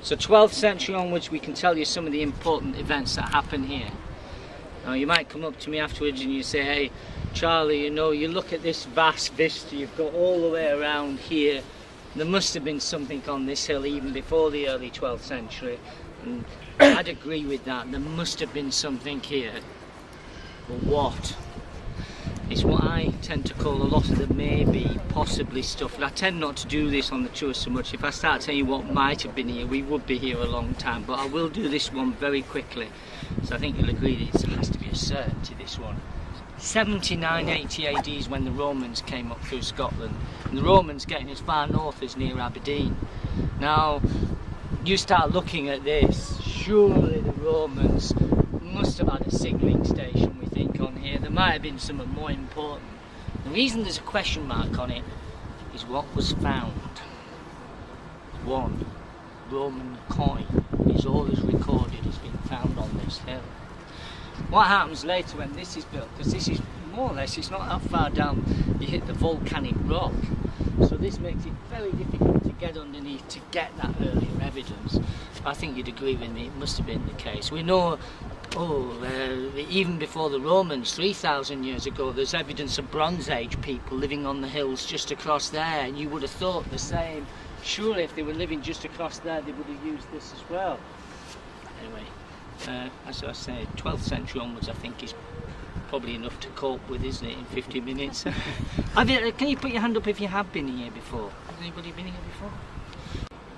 So 12th century onwards, we can tell you some of the important events that happen here. Now you might come up to me afterwards and you say, hey Charlie, you know, you look at this vast vista you've got all the way around here. There must have been something on this hill even before the early 12th century. And I'd agree with that. There must have been something here. But what? It's what I tend to call a lot of the maybe, possibly stuff. And I tend not to do this on the tour so much. If I start telling you what might have been here, we would be here a long time. But I will do this one very quickly. So I think you'll agree that it has to be a certainty, this one. 7980 AD is when the Romans came up through Scotland. And the Romans getting as far north as near Aberdeen. Now, you start looking at this, surely the Romans must have had a signalling station, we think, on here. There might have been something more important. The reason there's a question mark on it is what was found. One Roman coin is all as recorded has been found on this hill. What happens later when this is built, because this is more or less, it's not that far down, you hit the volcanic rock, so this makes it very difficult to get underneath to get that earlier evidence. I think you'd agree with me, it must have been the case. We know, even before the Romans, 3,000 years ago, there's evidence of Bronze Age people living on the hills just across there, and you would have thought the same. Surely if they were living just across there, they would have used this as well. Anyway, as I say, 12th century onwards I think is probably enough to cope with, isn't it, in 50 minutes? Can you put your hand up if you have been here before? Has anybody been here before?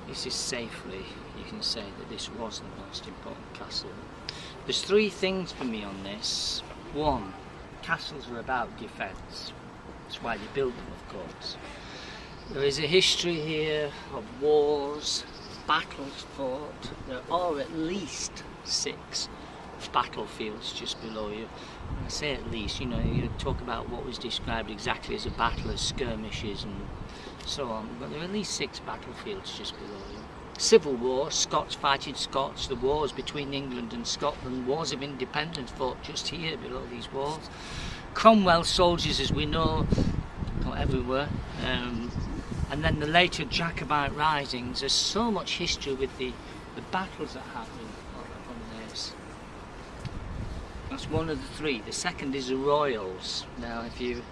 This is safely, you can say that this was the most important castle. There's three things for me on this. One, castles are about defence. That's why they build them, of course. There is a history here of wars, battles fought. There are at least 6 battlefields just below you. I say at least, you know, you talk about what was described exactly as a battle, as skirmishes and so on, but there are at least 6 battlefields just below you. Civil War, Scots fighting Scots, the wars between England and Scotland, wars of independence fought just here below these walls. Cromwell's soldiers, as we know, not everywhere. And then the later Jacobite risings. There's so much history with the battles that happened on this. That's one of the 3. The second is the Royals. Now, if you've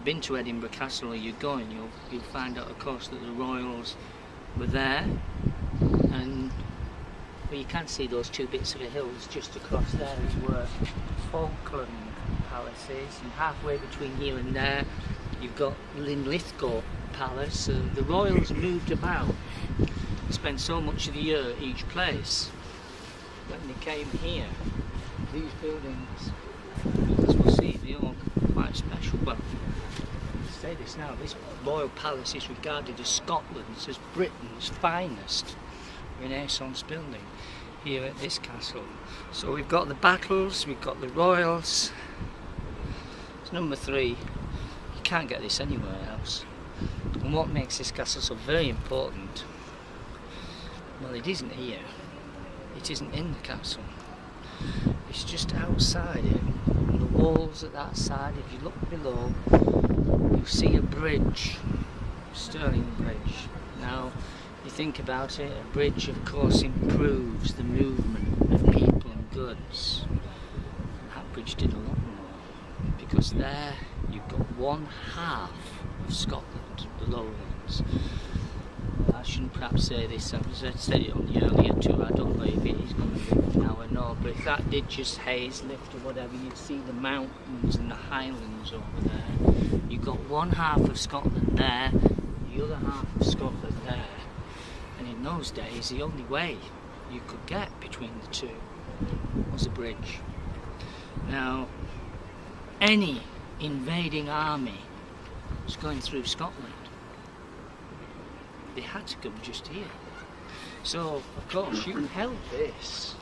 been to Edinburgh Castle or you're going, you'll find out, of course, that the Royals were there, and well, you can see those 2 bits of the hills just across there were Falkland palaces, and halfway between here and there you've got Linlithgow Palace. The Royals moved about, spent so much of the year at each place. When they came here, these buildings, as we'll see, they are quite special. Well, I'll say this now, this royal palace is regarded as Scotland's, as Britain's finest Renaissance building here at this castle. So we've got the battles, we've got the royals. It's number 3. You can't get this anywhere else. And what makes this castle so very important? Well, it isn't here. It isn't in the castle. It's just outside it. On the walls at that side, if you look below, you'll see a bridge. Stirling Bridge. Now, you think about it, a bridge of course improves the movement of people and goods. That bridge did a lot more, because there you've got 1/2 of Scotland, the lowlands. I shouldn't perhaps say this, I said it on the earlier tour, I don't know if it is going to be now or not, but if that did just haze lift or whatever, you'd see the mountains and the highlands over there. You've got 1/2 of Scotland there, the other half of Scotland there. And in those days, the only way you could get between the two was a bridge. Now, any invading army was going through Scotland. They had to come just here. So, of course, you held this.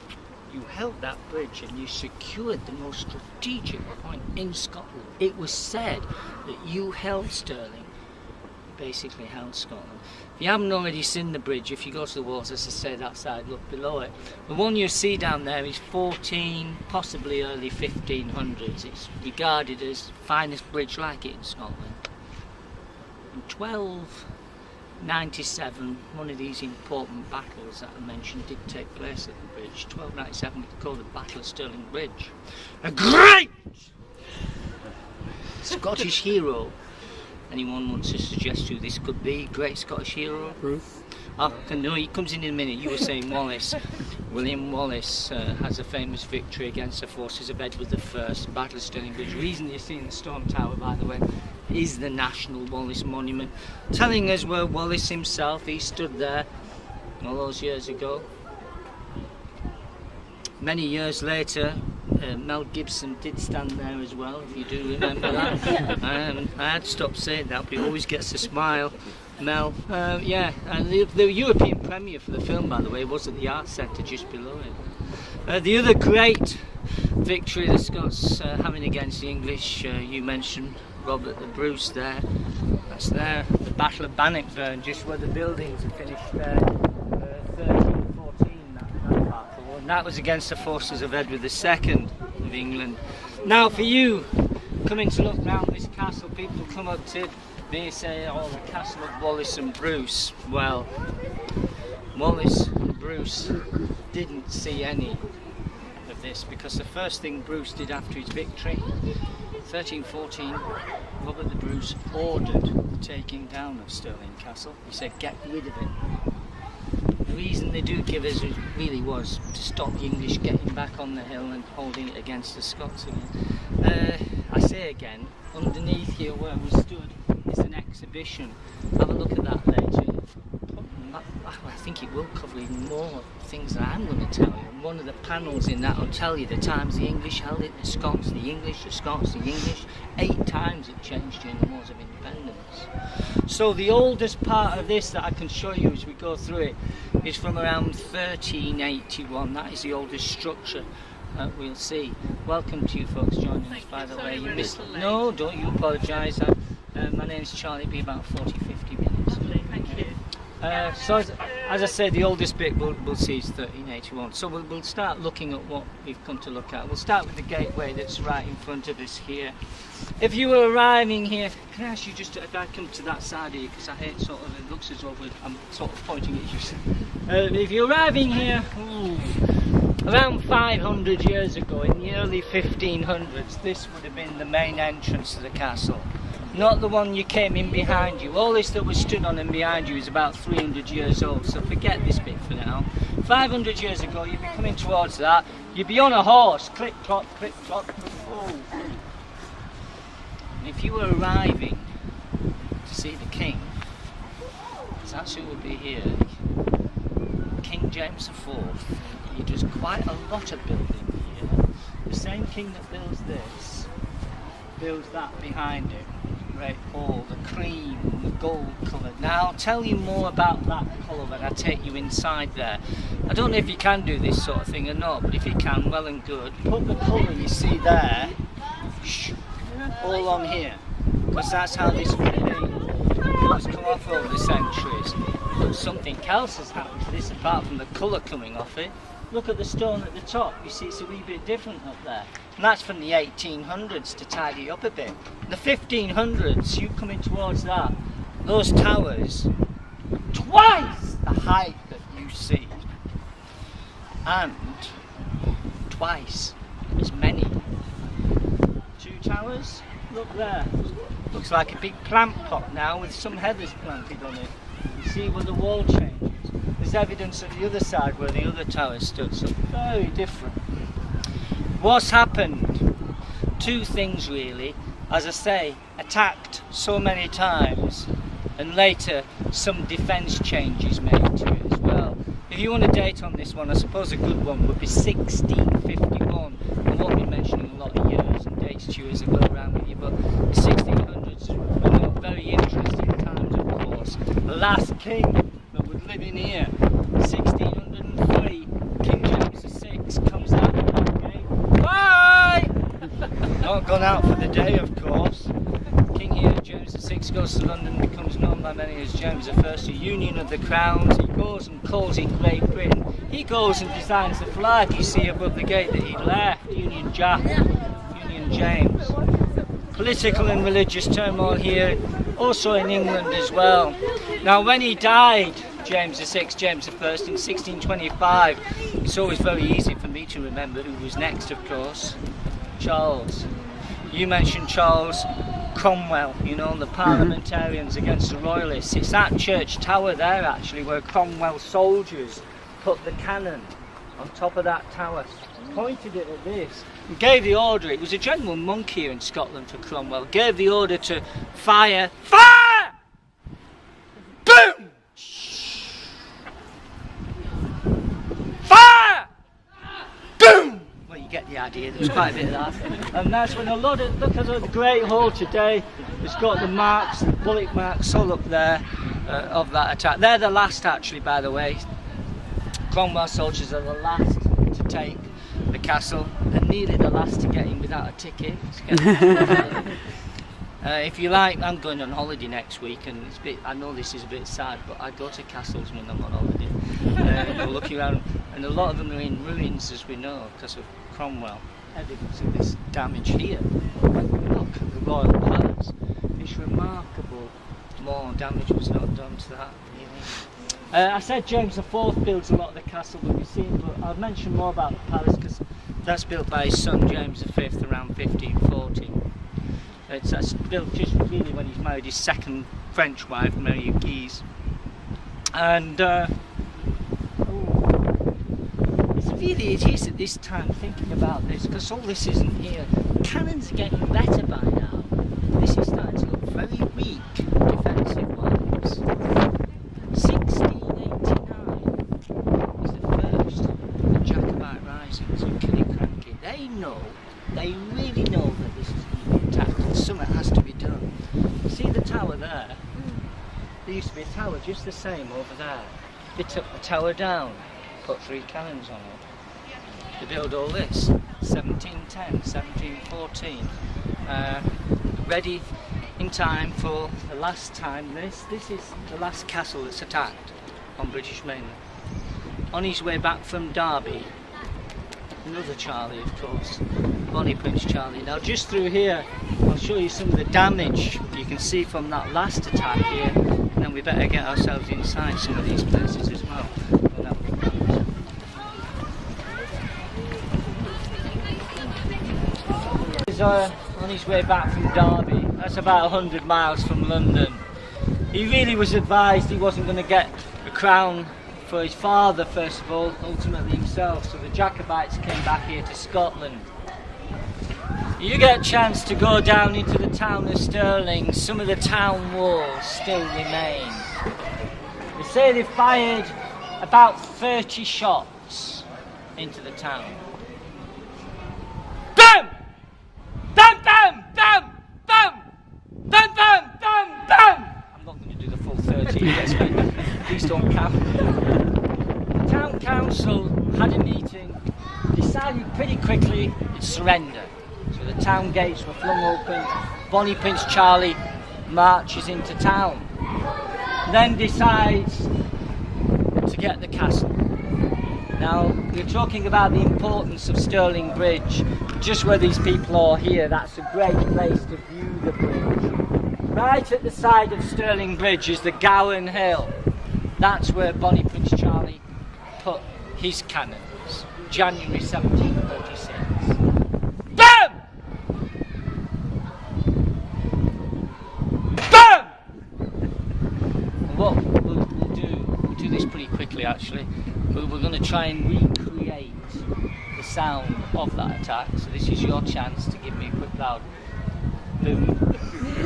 You held that bridge and you secured the most strategic point in Scotland. It was said that you held Stirling, basically held Scotland. If you haven't already seen the bridge, if you go to the walls, as I say, that side, look below it. The one you see down there is 14, possibly early 1500s. It's regarded as the finest bridge like it in Scotland. In 97, one of these important battles that I mentioned did take place at the bridge. 1297, it's called the Battle of Stirling Bridge. A great Scottish hero. Anyone wants to suggest who this could be? Great Scottish hero? Bruce? Oh, no, he comes in a minute. You were saying Wallace. William Wallace has a famous victory against the forces of Edward I, Battle of Stirling Bridge. The reason you're seeing the Storm Tower, by the way, is the National Wallace Monument, telling us where Wallace himself, he stood there all those years ago. Many years later, Mel Gibson did stand there as well, if you do remember that. I had to stop saying that, but he always gets a smile. Mel, yeah, and the European premiere for the film, by the way, was at the Arts Centre just below it. The other great victory the Scots having against the English, you mentioned Robert the Bruce there. That's there, the Battle of Bannockburn, just where the buildings are finished there. 1314, that battle, and that was against the forces of Edward II of England. Now, for you coming to look round this castle, people come up to they say, oh, the castle of Wallace and Bruce. Well, Wallace and Bruce didn't see any of this, because the first thing Bruce did after his victory, 1314, Robert the Bruce ordered the taking down of Stirling Castle. He said, get rid of it. The reason they do give us really was to stop the English getting back on the hill and holding it against the Scots again. I say again, underneath here where we stood is an exhibition. Have a look at that later. I think it will cover even more things that I'm going to tell you. And one of the panels in that will tell you the times the English held it, the Scots, the English, the Scots, the English. 8 times it changed during the Wars of Independence. So the oldest part of this that I can show you as we go through it is from around 1381. That is the oldest structure that we'll see. Welcome to you folks joining us, by the way. You missed it. No, don't you apologise. My name's Charlie. It'll be about 40-50 minutes. Thank you. So as I said, the oldest bit we'll see is 1381. So we'll start looking at what we've come to look at. We'll start with the gateway that's right in front of us here. If you were arriving here, can I ask you just if I come to that side here, because I hate sort of, it looks as though I'm sort of pointing at you. If you're arriving here, around 500 years ago, in the early 1500s, this would have been the main entrance to the castle. Not the one you came in behind you. All this that was stood on and behind you is about 300 years old, so forget this bit for now. 500 years ago, you'd be coming towards that, you'd be on a horse, click clock, oh. And if you were arriving to see the king, that's who would be here, King James IV. He does quite a lot of building here. The same king that builds this, builds that behind him. Great hall, the cream, the gold colour. Now I'll tell you more about that colour when I take you inside there. I don't know if you can do this sort of thing or not, but if you can, well and good. Put the colour you see there, all on here, because that's how this would have been. It's come off over the centuries. But something else has happened to this apart from the colour coming off it. Look at the stone at the top, you see it's a wee bit different up there. And that's from the 1800s to tidy up a bit. In the 1500s, you coming towards that, those towers, twice the height that you see. And twice as many. 2 towers, look there. Looks like a big plant pot now with some heathers planted on it. You see where the wall changes. There's evidence at the other side where the other tower stood, so very different. What's happened? 2 things really. As I say, attacked so many times, and later some defence changes made to it as well. If you want a date on this one, I suppose a good one would be 1651. I won't be mentioning a lot of years and dates to you as I go around with you, but the 1600s were very interesting times, of course. The last king that would live in here, 1603, King James VI comes out of that gate. Bye! Not gone out for the day, of course. King here, James VI, goes to London, becomes known by many as James I, a union of the crowns. He goes and calls in Great Britain. He goes and designs the flag you see above the gate that he left, Union Jack, Union James. Political and religious turmoil here, also in England as well. Now when he died, James VI, James I, in 1625, it's always very easy for me to remember who was next, of course. Charles. You mentioned Charles Cromwell, you know, the parliamentarians against the royalists. It's that church tower there actually where Cromwell's soldiers put the cannon on top of that tower, pointed it at this, and gave the order. It was a general monk here in Scotland for Cromwell. Gave the order to fire. Fire! Boom! Fire! Boom! Well, you get the idea. There was quite a bit of that. And that's when a lot of, look at the Great Hall today. It's got the marks, the bullet marks all up there of that attack. They're the last, actually, by the way. Cromwell soldiers are the last to take the castle and nearly the last to get in without a ticket. If you like, I'm going on holiday next week, and it's a bit, I know this is a bit sad, but I go to castles when I'm on holiday. Go looking around, and a lot of them are in ruins, as we know, because of Cromwell. Evidence of this damage here. Look at the Royal Palace. It's remarkable. More damage was not done to that. I said James IV builds a lot of the castle that we've seen, but I'll mention more about the palace because that's built by his son James V around 1540. That's built just really when he's married his second French wife, Mary of Guise. And it is at this time thinking about this, because all this isn't here. Cannons are getting better by now. This is starting to look very weak defensive wise. 1689 was the first of the Jacobite risings in Killiecrankie. They really know that this is going to be attacked and something has to be done. See the tower there? There used to be a tower just the same over there. They took the tower down, put 3 cannons on it. They built all this, 1710, 1714, ready in time for the last time. This is the last castle that's attacked on British mainland. On his way back from Derby, another Charlie, of course, Bonnie Prince Charlie. Now just through here, I'll show you some of the damage you can see from that last attack here, and then we better get ourselves inside some of these places as well. He's on his way back from Derby. That's about 100 miles from London. He really was advised he wasn't going to get a crown for his father, first of all, ultimately himself, so the Jacobites came back here to Scotland. You get a chance to go down into the town of Stirling. Some of the town walls still remain. They say they fired about 30 shots into the town. BAM! BAM, BAM, BAM, BAM! BAM, BAM, BAM, BAM! I'm not going to do the full 30, yes, please don't count. The town council had a meeting, decided pretty quickly to surrender. So the town gates were flung open, Bonnie Prince Charlie marches into town, then decides to get the castle. Now, we're talking about the importance of Stirling Bridge. Just where these people are here, that's a great place to view the bridge. Right at the side of Stirling Bridge is the Gowan Hill. That's where Bonnie Prince Charlie put his cannons, January 1746. BAM! BAM! And what we'll do this pretty quickly actually. We're going to try and recreate the sound of that attack. So this is your chance to give me a quick loud boom. A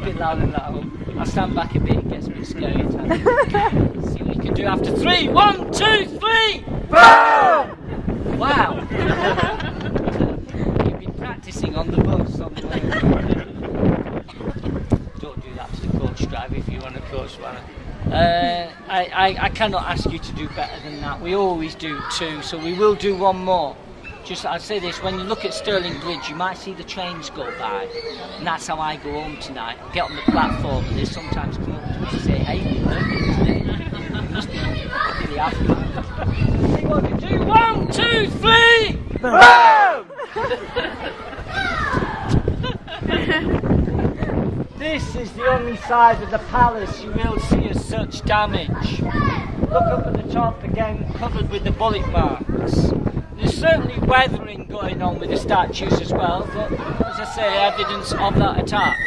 bit louder than that. I'll stand back a bit, it gets a bit scary at times. See what you can do after 3. 1, 2, 3! Boom! Wow! You've been practicing on the bus on the way. Don't do that to the coach driver if you want a coach runner. I cannot ask you to do better than that. We always do 2, so we will do 1 more. Just, I'd say this, when you look at Stirling Bridge, you might see the trains go by, and that's how I go home tonight. I get on the platform, and they sometimes come up to me and say, hey, you heard it today. You must be really after. See what we do. 1, 2, 3! Boom! This is the only side of the palace you will see as such damage. Look up at the top again, covered with the bullet marks. There's certainly weathering going on with the statues as well, but as I say, evidence of that attack.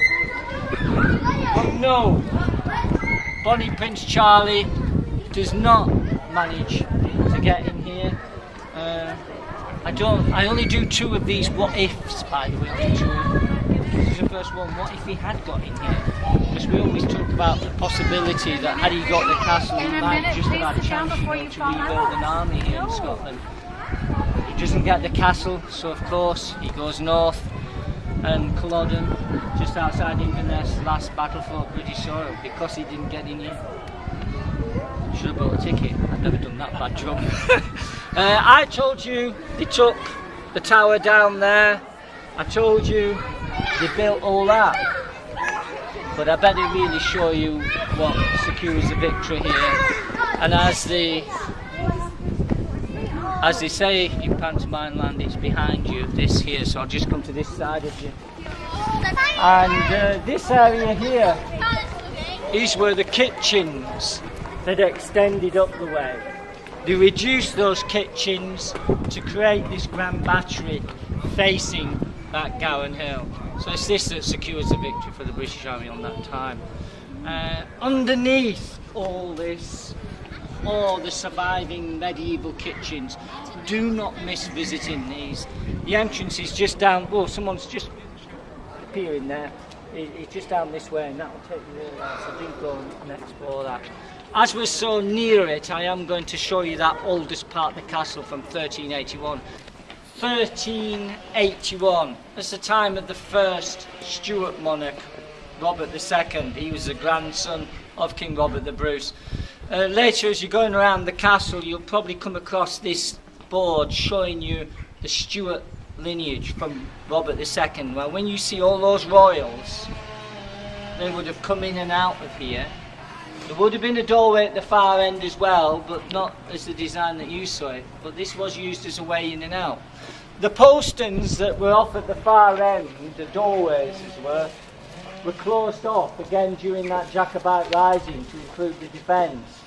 But no, Bonnie Prince Charlie does not manage to get in here. I only do 2 of these what ifs, by the way. This is the first one. What if he had got in here? Because we always talk about the possibility that had he got the castle, he might just have had a chance to rebuild an army here in Scotland. He doesn't get the castle, so of course he goes north, and Culloden, just outside Inverness, last battle for British soil, because he didn't get in here. Should have bought a ticket. I've never done that bad job. I told you they took the tower down there. I told you they built all that. But I better really show you what secures the victory here. And as they say in pantomime land, it's behind you, this here. So I'll just come to this side of you. And this area here is where the kitchens that extended up the way. They reduced those kitchens to create this grand battery facing that Gowan Hill. So it's this that secures the victory for the British Army on that time. Underneath all this, all the surviving medieval kitchens, do not miss visiting these. The entrance is just down, oh, someone's just appearing there. It's just down this way, and that will take you all there, so do go and explore that. As we're so near it, I am going to show you that oldest part of the castle from 1381. 1381, that's the time of the first Stuart monarch, Robert II. He was the grandson of King Robert the Bruce. Later, as you're going around the castle, you'll probably come across this board showing you the Stuart lineage from Robert II. Well, when you see all those royals, they would have come in and out of here. There would have been a doorway at the far end as well, but not as the design that you saw it. But this was used as a way in and out. The posterns that were off at the far end, the doorways as were closed off again during that Jacobite rising to improve the defence.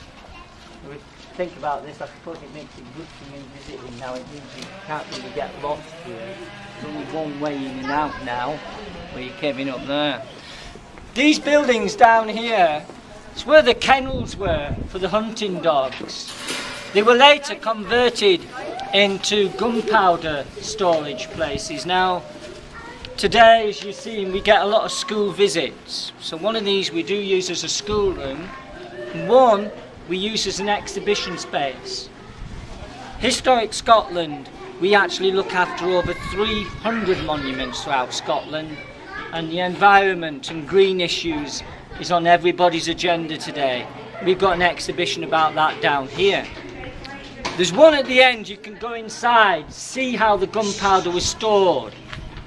If we think about this, I suppose it makes it good for me visiting now. It means you can't really get lost here. There's only one way in and out now, where you're caving up there. These buildings down here, it's where the kennels were for the hunting dogs. They were later converted into gunpowder storage places. Now, today, as you've seen, we get a lot of school visits. So one of these we do use as a schoolroom, and one we use as an exhibition space. Historic Scotland, we actually look after over 300 monuments throughout Scotland, and the environment and green issues is on everybody's agenda today. We've got an exhibition about that down here. There's one at the end, you can go inside, see how the gunpowder was stored.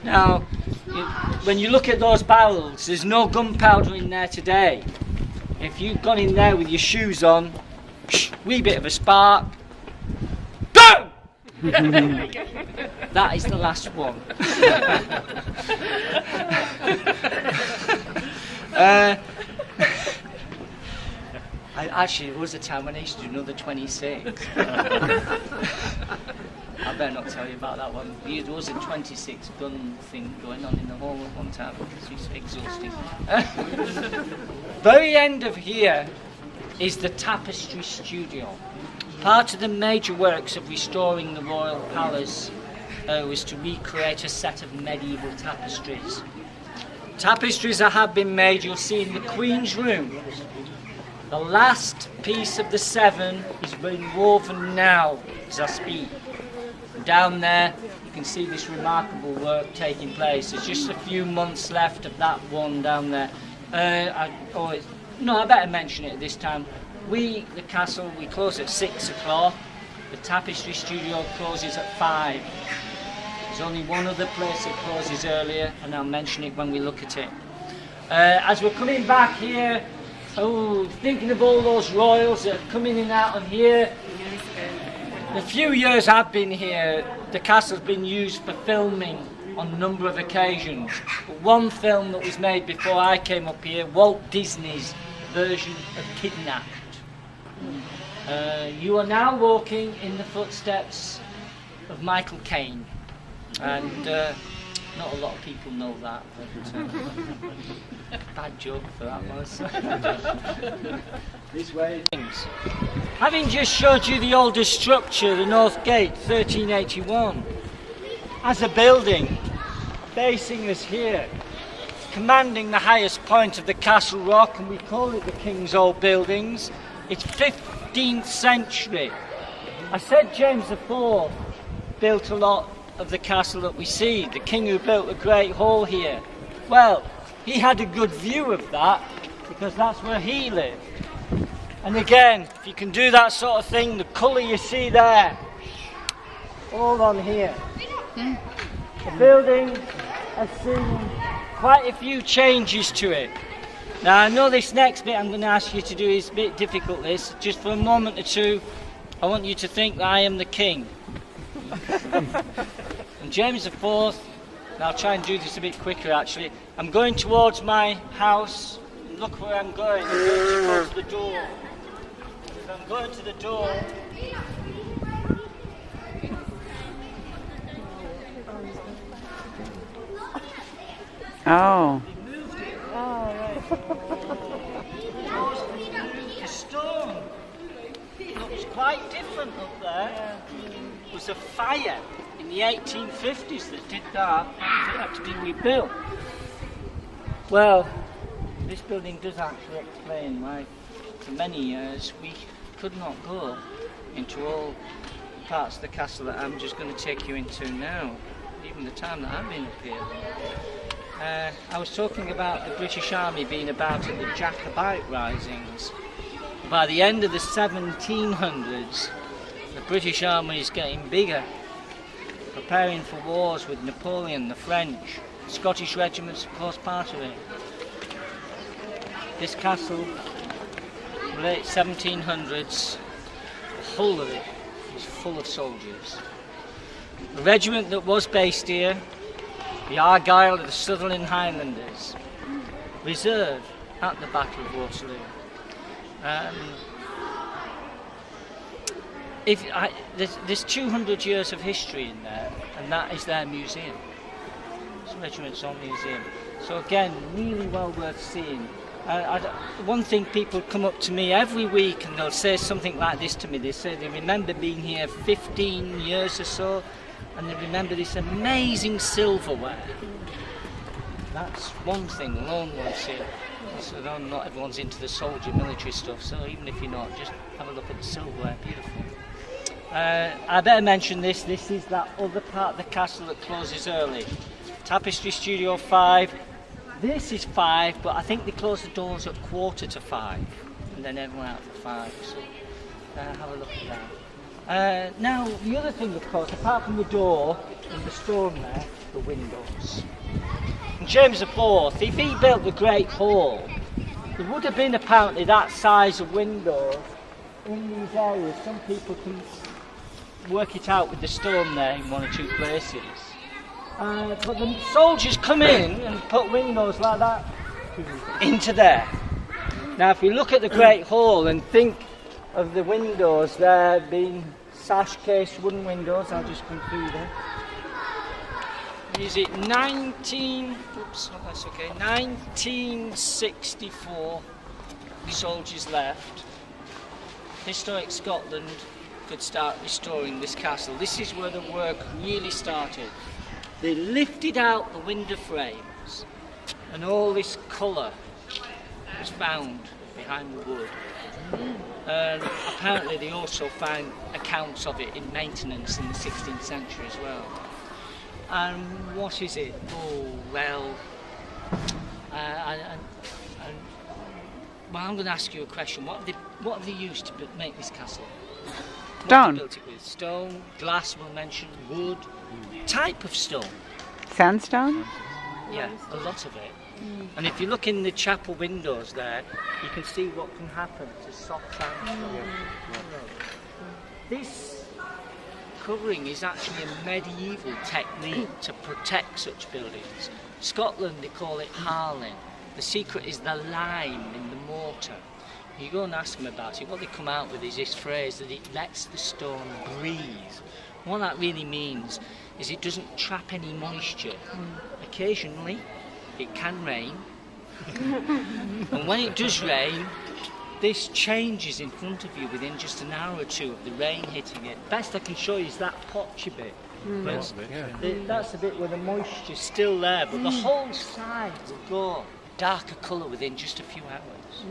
Now, when you look at those barrels, there's no gunpowder in there today. If you've gone in there with your shoes on, wee bit of a spark, boom! That is the last one. Actually, it was a time when I used to do another 26. I better not tell you about that one. There was a 26 gun thing going on in the hall at one time. It's exhausting. Very end of here is the tapestry studio. Part of the major works of restoring the royal palace was to recreate a set of medieval tapestries. Tapestries that have been made, you'll see in the Queen's room. The last piece of the 7 is being woven now as I speak. Down there you can see this remarkable work taking place. There's just a few months left of that one down there. I better mention it this time. The castle, we close at 6 o'clock. The tapestry studio closes at 5. There's only one other place that closes earlier, and I'll mention it when we look at it. As we're coming back here, thinking of all those royals that are coming in and out of here. The few years I've been here, the castle's been used for filming on a number of occasions. But one film that was made before I came up here, Walt Disney's version of Kidnapped. You are now walking in the footsteps of Michael Caine, and not a lot of people know that, but bad joke for that was. This way. Having just showed you the oldest structure, the North Gate, 1381, as a building facing us here, commanding the highest point of the Castle Rock, and we call it the King's Old Buildings. It's 15th century. I said James IV built a lot of the castle that we see, the king who built the Great Hall here. Well, he had a good view of that because that's where he lived. And again, if you can do that sort of thing, the colour you see there, all on here. The building has seen quite a few changes to it. Now I know this next bit I'm going to ask you to do is a bit difficult. This, just for a moment or two, I want you to think that I am the king. And James IV, and I'll try and do this a bit quicker actually, I'm going towards my house. Look where I'm going. I'm going to go to the door. If I'm going to the door, oh. the stone looks quite different up there. There was a fire in the 1850s that did that, and it had to be rebuilt. Well, this building does actually explain why for many years we could not go into all parts of the castle that I'm just going to take you into now, even the time that I've been up here. I was talking about the British Army being about at the Jacobite risings. By the end of the 1700s, the British Army is getting bigger, preparing for wars with Napoleon, the French. Scottish regiments, of course, part of it. This castle, late 1700s, the whole of it was full of soldiers. The regiment that was based here, the Argyle of the Sutherland Highlanders, reserve at the Battle of Waterloo. There's 200 years of history in there, and that is their museum. It's a regiment's own museum. So again, really well worth seeing. One thing, people come up to me every week and they'll say something like this to me. They say they remember being here 15 years or so, and they remember this amazing silverware. That's one thing alone worth seeing. So not everyone's into the soldier military stuff, so even if you're not, just have a look at the silverware, beautiful. I better mention this. This is that other part of the castle that closes early. Tapestry Studio 5. This is 5, but I think they close the doors at 4:45, and then everyone out for 5. So have a look at that. Now, the other thing, of course, apart from the door and the stone there, the windows. And James IV, if he built the Great Hall, there would have been apparently that size of windows in these areas. Some people can work it out with the stone there in one or two places. But the soldiers come in and put windows like that into there. Now if we look at the Great Hall and think of the windows there being sash case wooden windows, I'll just come through there. Is it 1964 the soldiers left. Historic Scotland could start restoring this castle. This is where the work really started. They lifted out the window frames and all this colour was found behind the wood. And apparently they also found accounts of it in maintenance in the 16th century as well. And what is it? Oh, well, I'm going to ask you a question. What have they used to make this castle? What Stone. They built it with? Stone, glass, we'll mention, wood. Type of stone? Sandstone? Yeah, a lot of it. And if you look in the chapel windows there, you can see what can happen to soft sandstone. This covering is actually a medieval technique to protect such buildings. Scotland, they call it harling. The secret is the lime in the mortar. You go and ask them about it, what they come out with is this phrase that it lets the stone breathe. What that really means is it doesn't trap any moisture. Occasionally it can rain, and when it does rain, this changes in front of you within just an hour or two of the rain hitting it. Best I can show you is that potchy bit. That's the bit where the moisture's still there, but the whole side will go darker colour within just a few hours.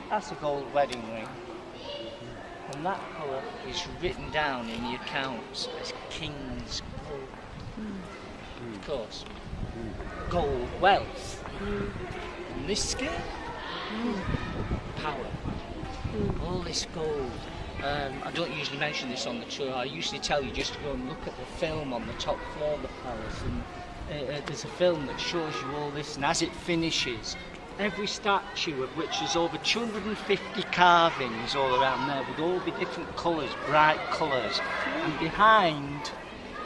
That's a gold wedding ring, and that colour is written down in the accounts as King's Gold. Of course, gold wealth. On this scale, power. All this gold. I don't usually mention this on the tour. I usually tell you just to go and look at the film on the top floor of the palace, and there's a film that shows you all this, and as it finishes, every statue, of which there's over 250 carvings all around there, would all be different colours, bright colours, and behind,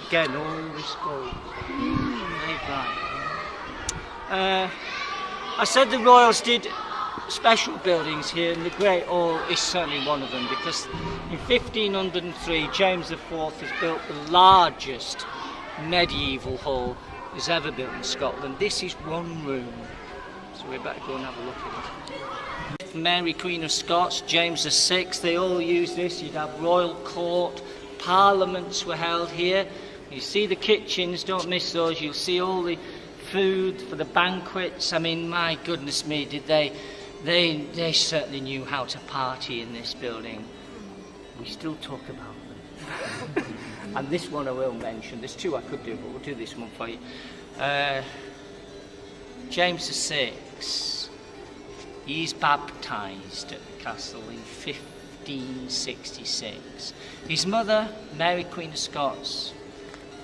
again, all this gold. Very bright. I said the royals did special buildings here, and the Great Hall is certainly one of them, because in 1503 James IV has built the largest medieval hall that's ever built in Scotland. This is one room, so we better go and have a look at it. Mary Queen of Scots, James VI, they all use this. You'd have royal court, parliaments were held here. You see the kitchens, don't miss those. You'll see all the food for the banquets. I mean, my goodness me, did they certainly knew how to party in this building. We still talk about them. And this one I will mention. There's two I could do, but we'll do this one for you. James VI, he's baptised at the castle in 1566. His mother, Mary Queen of Scots,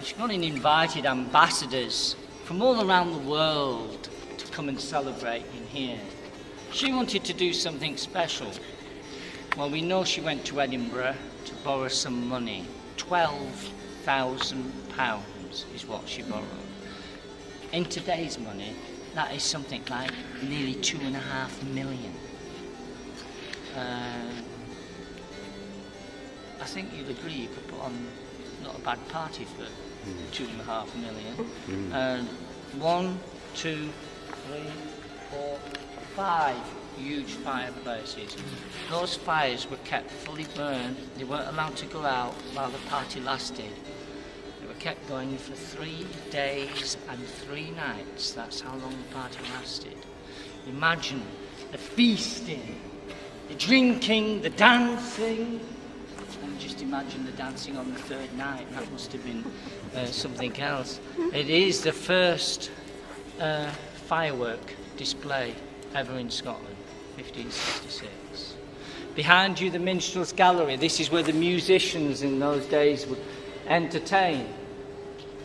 she's gone and invited ambassadors from all around the world to come and celebrate in here. She wanted to do something special. Well, we know she went to Edinburgh to borrow some money. £12,000 is what she borrowed. In today's money, that is something like nearly 2.5 million. I think you'll agree you could put on not a bad party for 2.5 million. 1, 2, 3, 4, 5 huge fireplaces. Those fires were kept fully burned. They weren't allowed to go out while the party lasted. They were kept going for 3 days and 3 nights. That's how long the party lasted. Imagine the feasting, the drinking, the dancing, and just imagine the dancing on the 3rd night. That must have been something else. It is the first firework display ever in Scotland, 1566. Behind you, the Minstrels Gallery. This is where the musicians in those days would entertain.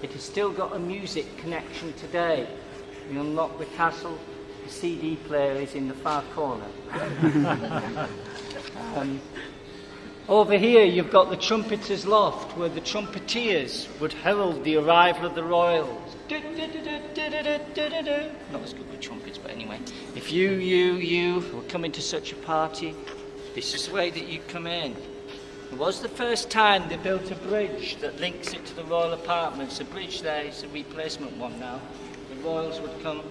It has still got a music connection today. You unlock the castle, the CD player is in the far corner. Over here you've got the trumpeters' loft, where the trumpeteers would herald the arrival of the royals. Not as good with trumpets, but anyway. If you were coming to such a party, this is the way that you come in. It was the first time they built a bridge that links it to the royal apartments. The bridge there is a replacement one now. The royals would come.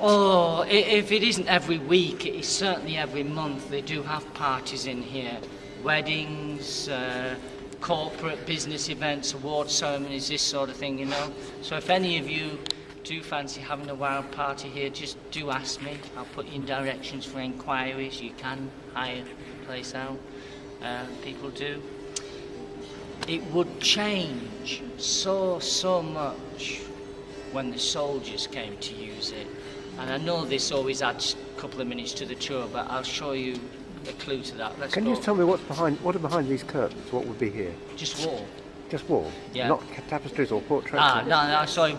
Oh, if it isn't every week, it is certainly every month. They do have parties in here. Weddings, corporate business events, award ceremonies, this sort of thing, you know. So if any of you do fancy having a wild party here, just do ask me. I'll put you in directions for inquiries. You can hire the place out. People do. It would change so much when the soldiers came to use it. And I know this always adds a couple of minutes to the tour, but I'll show you a clue to that. Let's Can you just tell me what are behind these curtains? What would be here? Just wall. Just wall? Yeah. Not tapestries or portraits? No, sorry,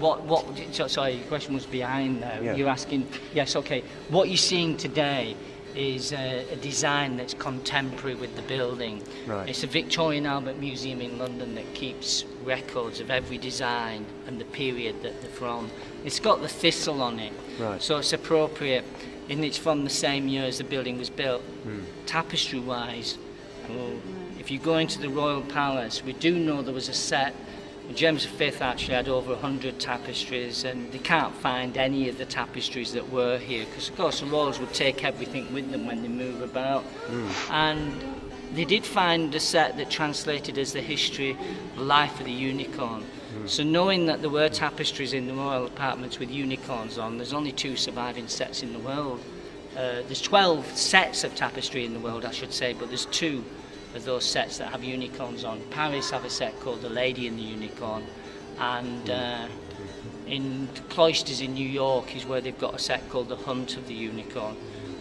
sorry, your question was behind there. Yeah. You're asking, yes, okay. What you're seeing today is a design that's contemporary with the building. Right. It's a Victorian Albert Museum in London that keeps records of every design and the period that they're from. It's got the thistle on it, Right. so it's appropriate, and it's from the same year as the building was built. Tapestry-wise, if you go into the Royal Palace, we do know there was a set. James V actually had over 100 tapestries, and they can't find any of the tapestries that were here, because of course the royals would take everything with them when they move about. And they did find a set that translated as the history of life of the unicorn. So knowing that there were tapestries in the royal apartments with unicorns on, there's only 2 surviving sets in the world. There's 12 sets of tapestry in the world, I should say, but there's 2 of those sets that have unicorns on. Paris have a set called The Lady and the Unicorn, and in Cloisters in New York is where they've got a set called The Hunt of the Unicorn.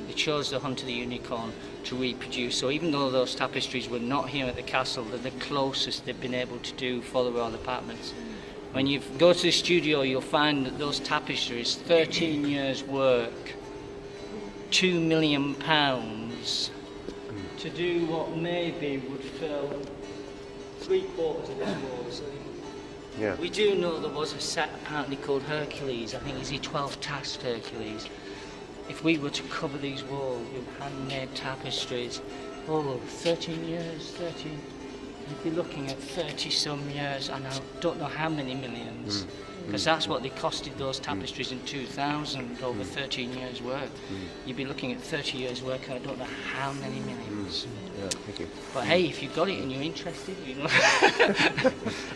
They chose The Hunt of the Unicorn to reproduce, so even though those tapestries were not here at the castle, they're the closest they've been able to do for the royal apartments. When you go to the studio, you'll find that those tapestries, 13 years work, £2 million, to do what maybe would fill 3/4 of this walls. Yeah. We do know there was a set apparently called Hercules. I think it's the 12 tasked Hercules. If we were to cover these walls with handmade tapestries, 13 years, you'd be looking at 30 some years, and I don't know how many millions, because that's what they costed those tapestries in 2000, over 13 years work. You'd be looking at 30 years work, and I don't know how many millions. Yeah, thank you. But hey, if you've got it and you're interested, you know.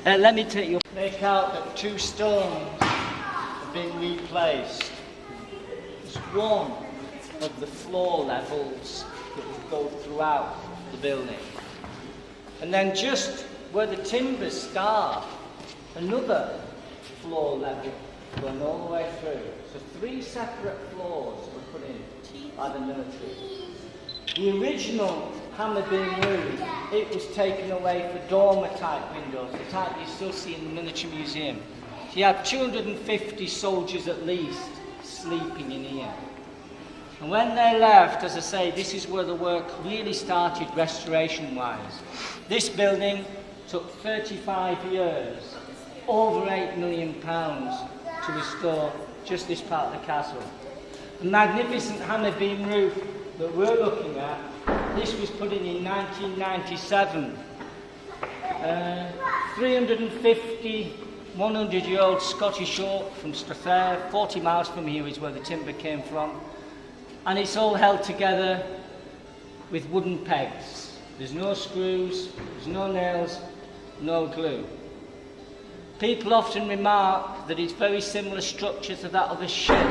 Let me take you. Make out that 2 stones have been replaced. It's one of the floor levels that would go throughout the building. And then just where the timbers start, another floor level going all the way through. So 3 separate floors were put in by the military. The original hammer beam roof, it was taken away for dormer type windows, the type you still see in the military museum. So you have 250 soldiers at least sleeping in here. And when they left, as I say, this is where the work really started restoration-wise. This building took 35 years, over £8 million to restore just this part of the castle. The magnificent hammer beam roof that we're looking at, this was put in 1997. 350 100-year-old Scottish oak from Strathare, 40 miles from here is where the timber came from. And it's all held together with wooden pegs. There's no screws, there's no nails, no glue. People often remark that it's very similar structure to that of a ship.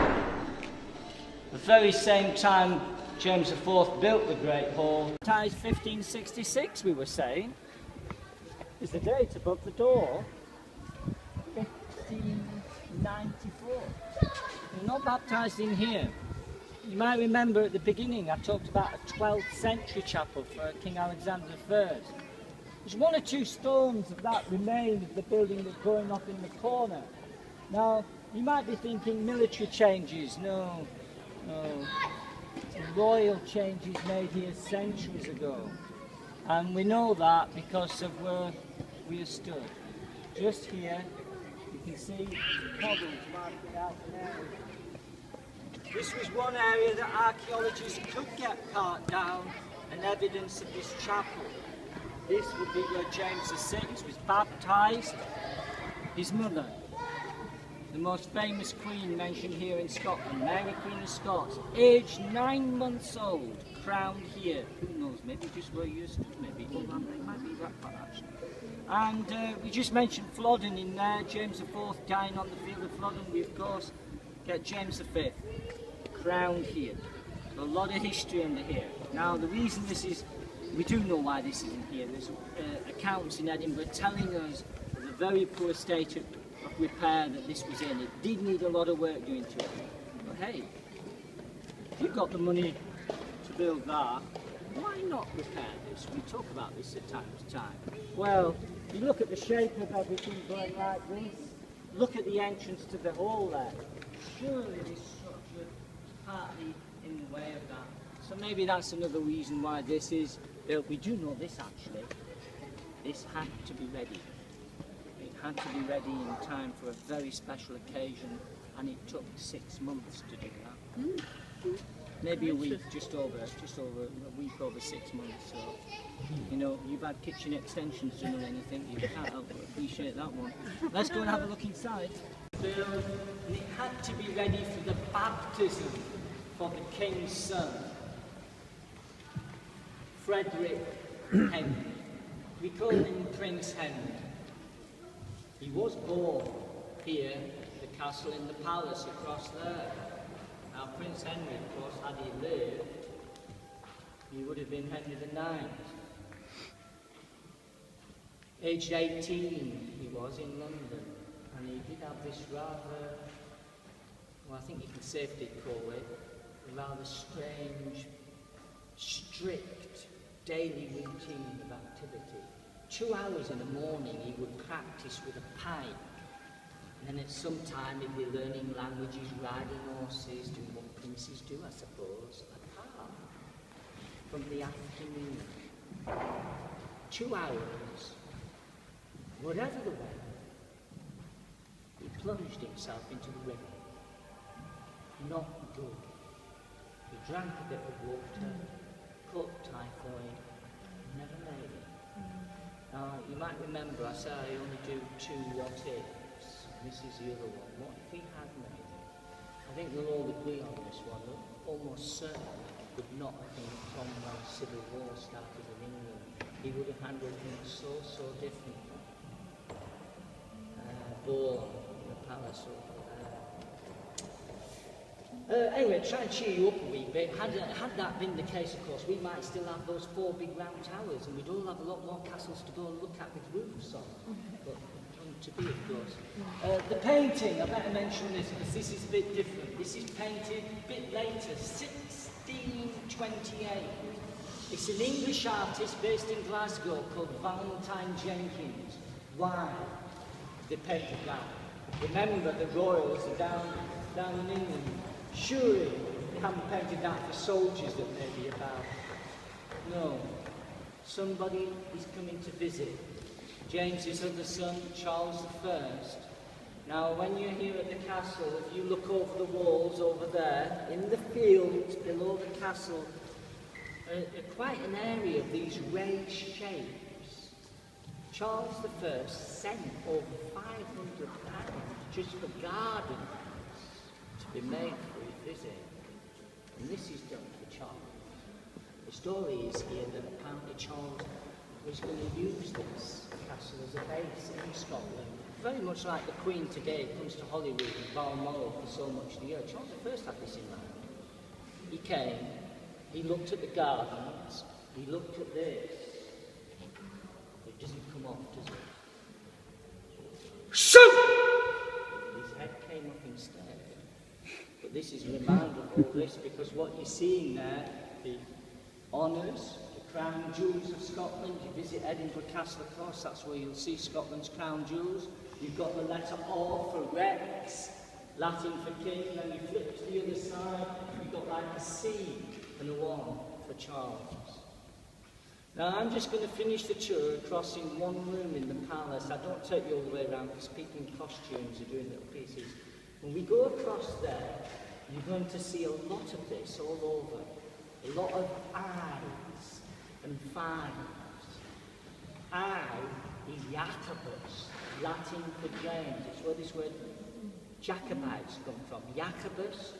The very same time James IV built the Great Hall, 1566 we were saying, is the date above the door, 1594. They're not baptised in here. You might remember at the beginning I talked about a 12th century chapel for King Alexander III. There's 1 or 2 stones of that remain of the building that's going up in the corner. Now, you might be thinking military changes. No. Royal changes made here centuries ago. And we know that because of where we are stood. Just here, you can see cobbles marking out an area. This was one area that archaeologists could get part down and evidence of this chapel. This would be where James VI was baptised. His mother, the most famous queen mentioned here in Scotland, Mary Queen of Scots, aged 9 months old, crowned here. Who knows, maybe just where you stood, maybe. Oh, that might be that part actually. And we just mentioned Flodden in there, James IV dying on the field of Flodden. We of course get James V crowned here. A lot of history under here. Now the reason this is, we do know why this isn't here. There's accounts in Edinburgh telling us of the very poor state of repair that this was in. It did need a lot of work doing to it. But hey, if you've got the money to build that, why not repair this? We talk about this at time to time. Well, you look at the shape of everything going like this, look at the entrance to the hall there. Surely this structure is partly in the way of that. So maybe that's another reason why this is built. We do know this actually. This had to be ready. It had to be ready in time for a very special occasion, and it took 6 months to do that. Maybe a week, just over a week over 6 months. So, you know, you've had kitchen extensions done or anything, you can't help but appreciate that one. Let's go and have a look inside. And it had to be ready for the baptism for the king's son, Frederick Henry. We call him Prince Henry. He was born here, the castle in the palace across there. Now Prince Henry, of course, had he lived, he would have been Henry IX. Aged 18 he was in London, and he did have this rather, well, I think you can safely call it, a rather strange, strict daily routine of activity. 2 hours in the morning he would practice with a pipe, and then at some time he'd be learning languages, riding horses, doing what princes do, I suppose, apart from the afternoon. 2 hours, whatever the weather, he plunged himself into the river. Not good. He drank a bit of water, caught typhoid, never made it. Now, you might remember I said I only do 2 what ifs. This is the other one. What if he had made it? I think we'll all agree on this one. That almost certainly would not have been from when the Civil War started in England. He would have handled things so differently. Born in the palace over there. Anyway, try and cheer you up a wee bit. Had that been the case, of course, we might still have those 4 big round towers, and we'd all have a lot more castles to go and look at with roofs on. But to be, of course. The painting, I better mention this because this is a bit different. This is painted a bit later, 1628. It's an English artist based in Glasgow called Valentine Jenkins. Why? They painted that. Remember, the royals are down in England. Surely they haven't painted that for soldiers that may be about. No. Somebody is coming to visit. James's other son, Charles I. Now, when you're here at the castle, if you look over the walls over there, in the fields below the castle, quite an area of these raised shapes. Charles I sent over £500 just for gardens to be made for his visit. And this is done for Charles. The story is here that apparently Charles was going to use this castle as a base in Scotland. Very much like the Queen today comes to Hollywood and Balmoral for so much of the year. Charles I had this in mind. He came, he looked at the gardens, he looked at this. It doesn't come off, does it? Shoot! His head came up instead. But this is a reminder of all this, because what you're seeing there, the honours, the crown jewels of Scotland. You visit Edinburgh Castle, of course, that's where you'll see Scotland's crown jewels. You've got the letter O for Rex, Latin for king, then you flip to the other side, you've got like a C and a 1 for Charles. Now I'm just going to finish the tour across in one room in the palace. I don't take you all the way around because people in costumes are doing little pieces. When we go across there, you're going to see a lot of this all over. A lot of I's and 5's. I is Jacobus, Latin for James. It's where this word Jacobites come from. Jacobus,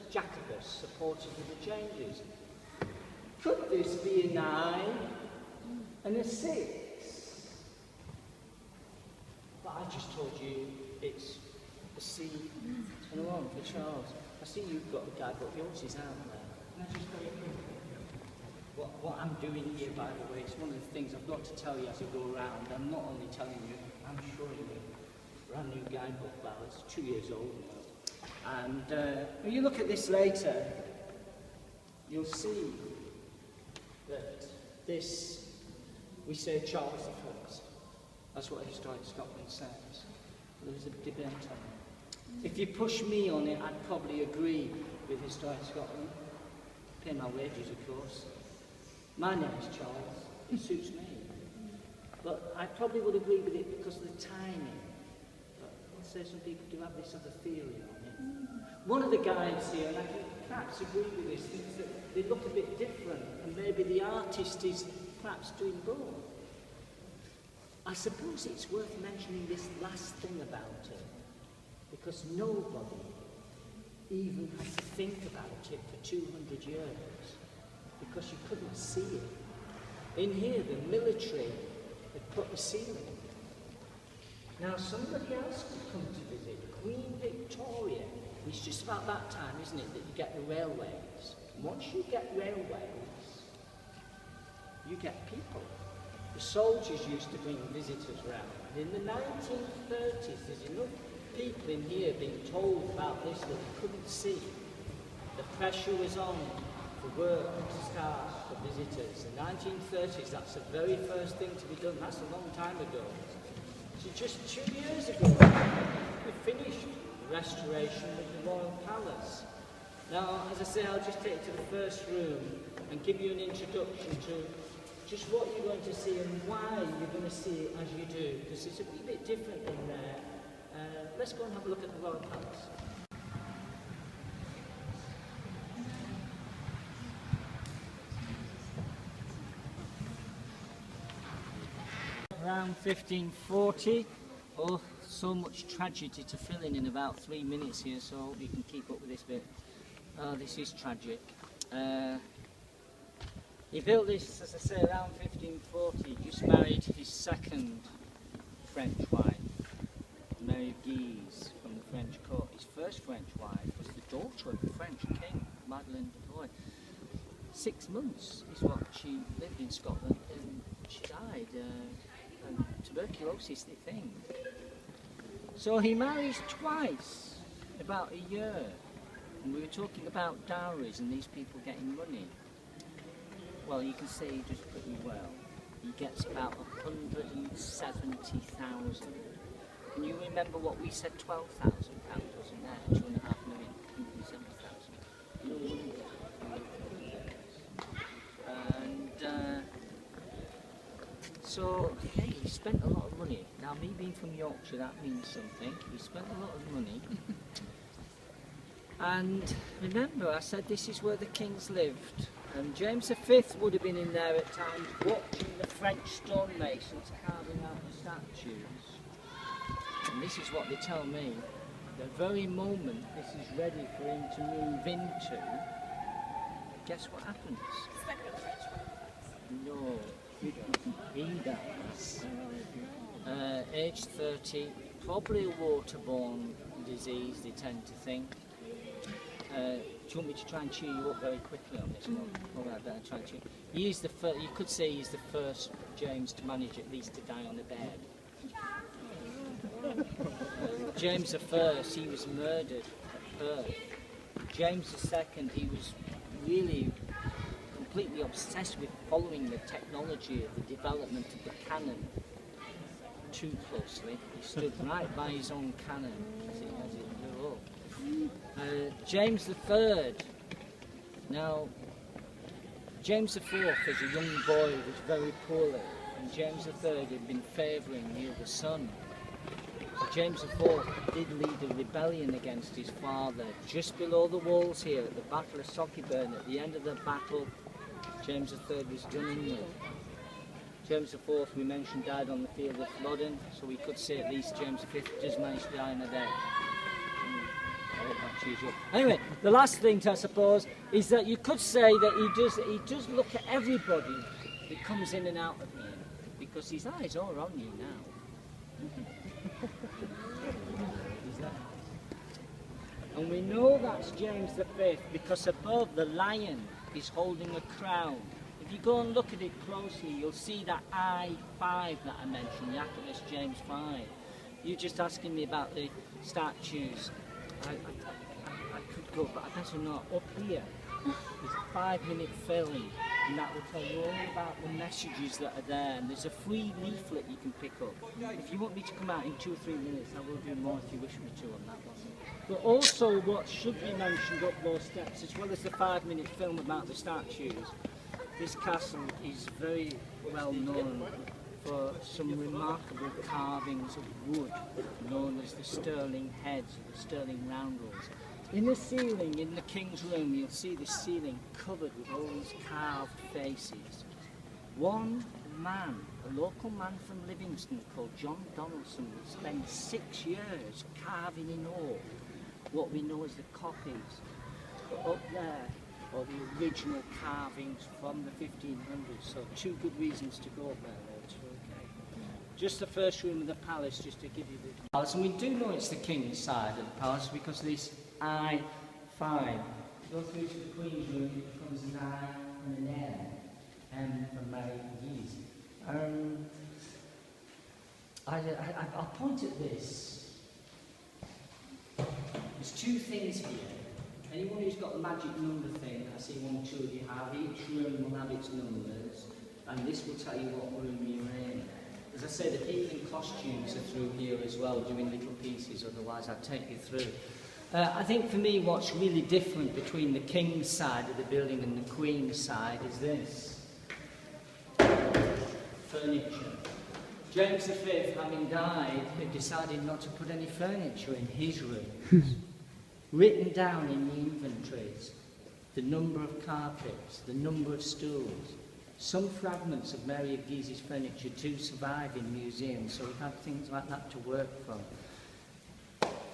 supporters of the Jameses. Could this be an I and a 6? But I just told you it's a C and a 1 for Charles. I see you've got a guide, but yours is out there. Can I just very quickly? What I'm doing here, by the way, it's one of the things I've got to tell you as I go around. I'm not only telling you, I'm showing you a brand new guidebook. Well, it's 2 years old now. And when you look at this later, you'll see that this, we say Charles I. That's what Historic Scotland says. There was a debate on it. If you push me on it, I'd probably agree with Historic Scotland. Pay my wages, of course. My name is Charles. It suits me. But I probably would agree with it because of the timing. But I'll say some people do have this other theory on it. One of the guides here, and I can perhaps agree with this, thinks that they look a bit different, and maybe the artist is perhaps doing both. I suppose it's worth mentioning this last thing about it, because nobody even had to think about it for 200 years, because you couldn't see it. In here, the military had put a ceiling. Now, somebody else could come to visit, Queen Victoria. It's just about that time, isn't it, that you get the railways. Once you get railways, you get people. The soldiers used to bring visitors round. In the 1930s, there's enough people in here being told about this that they couldn't see. The pressure was on for work to start for visitors. In the 1930s, that's the very first thing to be done. That's a long time ago. So just 2 years ago, we finished the restoration of the Royal Palace. Now, as I say, I'll just take you to the first room and give you an introduction to just what you're going to see and why you're going to see it as you do, because it's a wee bit different in there. Let's go and have a look at the Royal Palace. Around 1540. Oh, so much tragedy to fill in about 3 minutes here, so I hope you can keep up with this bit. Oh, this is tragic. He built this, as I say, around 1540. He just married his second French wife, Mary of Guise, from the French court. His first French wife was the daughter of the French king, Madeleine de Bois. 6 months is what she lived in Scotland, and she died. Tuberculosis, they think. So he marries twice, about a year. And we were talking about dowries and these people getting money. Well, you can see he does pretty well. He gets about 170,000. Can you remember what we said? £12,000, wasn't there? 2.5 million, 170,000. And so, hey, he spent a lot of money. Now, me being from Yorkshire, that means something. He spent a lot of money. And remember, I said this is where the kings lived. And James V would have been in there at times watching the French stonemasons carving out the statues. And this is what they tell me. The very moment this is ready for him to move into, guess what happens? No, he dies. Age 30, probably a waterborne disease, they tend to think. Do you want me to try and cheer you up very quickly on this one? All right, better try and cheer. He's the first. You could say he's the first James to manage at least to die on the bed. James I, he was murdered at Perth. James II, he was really completely obsessed with following the technology of the development of the cannon too closely. He stood right by his own cannon as it blew up. James III. Now, James IV as a young boy was very poorly, and James III had been favouring the other son. So James IV did lead a rebellion against his father just below the walls here at the Battle of Sockeyburn. At the end of the battle, James III was done in with. James IV, we mentioned, died on the field of Flodden, so we could say at least James V does manage to die in a day. Anyway, the last thing, I suppose, is that you could say that he does look at everybody that comes in and out of here, because his eyes are on you now. And we know that's James V because above the lion is holding a crown. If you go and look at it closely, you'll see that I-5 that I mentioned, the Atlas James V. You're just asking me about the statues. I could go, but I better not. Up here, It's a 5-minute film, and that will tell you all about the messages that are there. And there's a free leaflet you can pick up. If you want me to come out in 2 or 3 minutes, I will do more if you wish me to on that one. But also what should be mentioned up those steps, as well as the 5-minute film about the statues, this castle is very well known for some remarkable carvings of wood known as the Stirling heads or the Stirling roundels. In the ceiling, in the King's room, you'll see the ceiling covered with all these carved faces. One man, a local man from Livingston called John Donaldson, spent 6 years carving in oak what we know as the copies. But up there are the original carvings from the 1500s, so 2 good reasons to go up there. Okay. Just the first room of the palace, just to give you the palace. And we do know it's the King's side of the palace because this I-5. Go through to the Queen's room, it becomes an I and an M for Mary Guise. I'll point at this. There's 2 things here. Anyone who's got a magic number thing, I see 1 or 2 of you have, each room will have its numbers, and this will tell you what room you're in. As I say, the people in costumes are through here as well, doing little pieces, otherwise I'd take you through. I think for me what's really different between the King's side of the building and the Queen's side is this. Furniture. James V, having died, had decided not to put any furniture in his rooms. Written down in the inventories, the number of carpets, the number of stools. Some fragments of Mary of Guise's furniture do survive in museums, so we've had things like that to work from.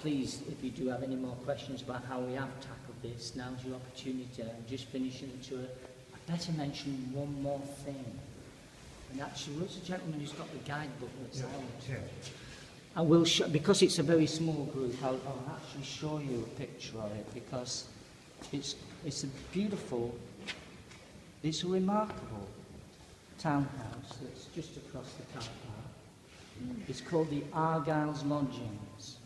Please, if you do have any more questions about how we have tackled this, now's your opportunity. I'm just finishing the tour. I better mention one more thing. And actually, where's the gentleman who's got the guidebook that's out? I will show, because it's a very small group, I'll actually show you a picture of it, because it's a beautiful, it's a remarkable townhouse that's just across the car park. It's called the Argyle's Lodgings.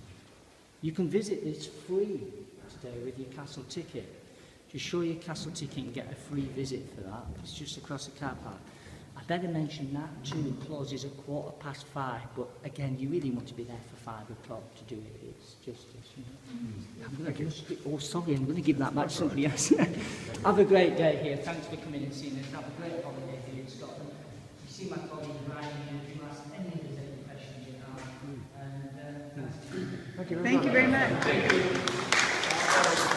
You can visit this free today with your castle ticket. Just show your castle ticket and get a free visit for that. It's just across the car park. I better mention that too. It closes at 5:15, but again, you really want to be there for 5 o'clock to do it. It's justice, you know. I'm going to give that back to somebody else. Have a great day here. Thanks for coming and seeing us. Have a great holiday here in Scotland. You see my colleague Ryan here. If you ask any of us any questions you have. And Thank you very much. Thank you very much.